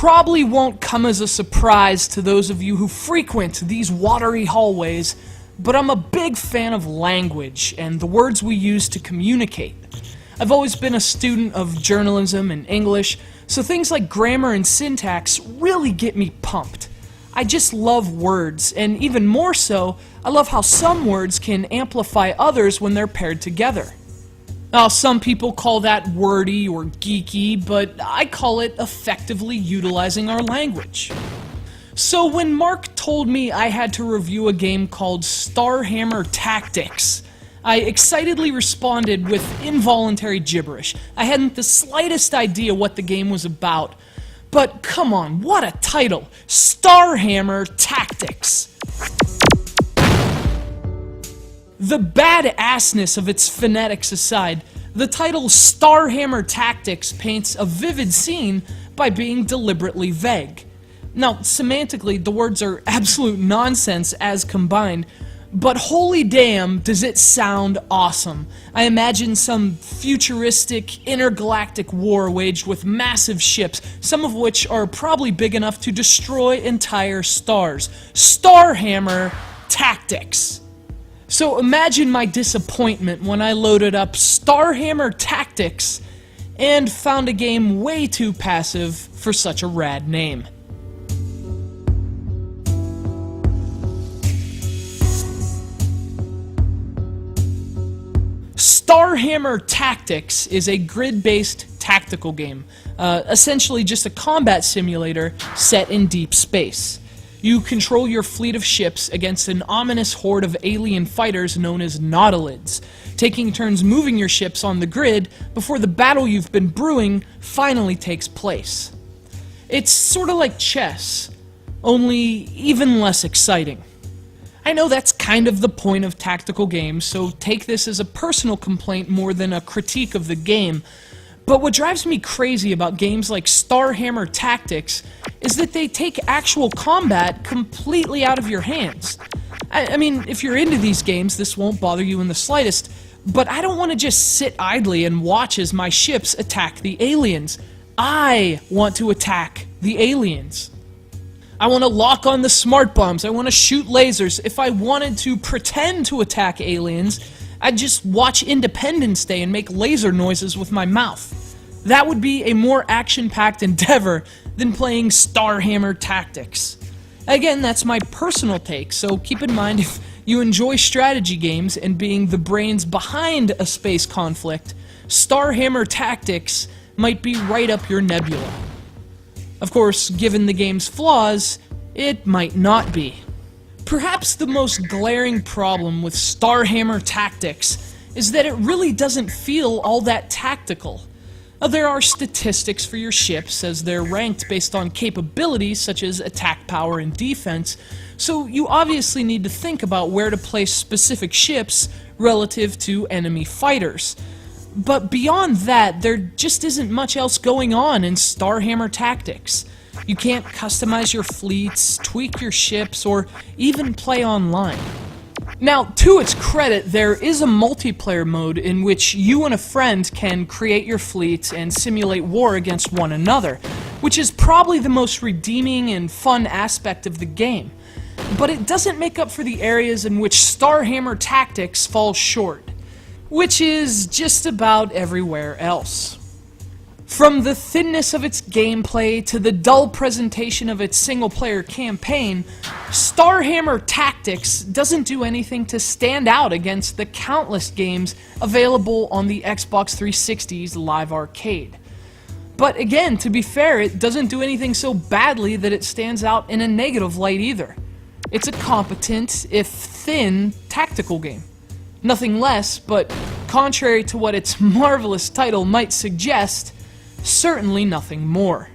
probably won't come as a surprise to those of you who frequent these watery hallways, but I'm a big fan of language and the words we use to communicate. I've always been a student of journalism and English, so things like grammar and syntax really get me pumped. I just love words, and even more so, I love how some words can amplify others when they're paired together. Now, some people call that wordy or geeky, but I call it effectively utilizing our language. So when Mark told me I had to review a game called Starhammer Tactics, I excitedly responded with involuntary gibberish. I hadn't the slightest idea what the game was about. But come on, what a title! Starhammer Tactics! The badassness of its phonetics aside, the title Starhammer Tactics paints a vivid scene by being deliberately vague. Now, semantically, the words are absolute nonsense as combined, but holy damn, does it sound awesome. I imagine some futuristic, intergalactic war waged with massive ships, some of which are probably big enough to destroy entire stars. Starhammer Tactics. So imagine my disappointment when I loaded up Starhammer Tactics and found a game way too passive for such a rad name. Starhammer Tactics is a grid-based tactical game, essentially just a combat simulator set in deep space. You control your fleet of ships against an ominous horde of alien fighters known as Nautilids, taking turns moving your ships on the grid before the battle you've been brewing finally takes place. It's sort of like chess, only even less exciting. I know that's kind of the point of tactical games, so take this as a personal complaint more than a critique of the game. But what drives me crazy about games like Starhammer Tactics is that they take actual combat completely out of your hands. I mean, if you're into these games, this won't bother you in the slightest, but I don't want to just sit idly and watch as my ships attack the aliens. I want to attack the aliens. I want to lock on the smart bombs, I want to shoot lasers. If I wanted to pretend to attack aliens, I'd just watch Independence Day and make laser noises with my mouth. That would be a more action-packed endeavor than playing Starhammer Tactics. Again, that's my personal take, so keep in mind if you enjoy strategy games and being the brains behind a space conflict, Starhammer Tactics might be right up your nebula. Of course, given the game's flaws, it might not be. Perhaps the most glaring problem with Starhammer Tactics is that it really doesn't feel all that tactical. There are statistics for your ships, as they're ranked based on capabilities such as attack power and defense, so you obviously need to think about where to place specific ships relative to enemy fighters. But beyond that, there just isn't much else going on in Starhammer Tactics. You can't customize your fleets, tweak your ships, or even play online. Now, to its credit, there is a multiplayer mode in which you and a friend can create your fleet and simulate war against one another, which is probably the most redeeming and fun aspect of the game. But it doesn't make up for the areas in which Starhammer Tactics falls short, which is just about everywhere else. From the thinness of its gameplay to the dull presentation of its single-player campaign, Starhammer Tactics doesn't do anything to stand out against the countless games available on the Xbox 360's Live Arcade. But again, to be fair, it doesn't do anything so badly that it stands out in a negative light either. It's a competent, if thin, tactical game. Nothing less, but contrary to what its marvelous title might suggest, certainly nothing more.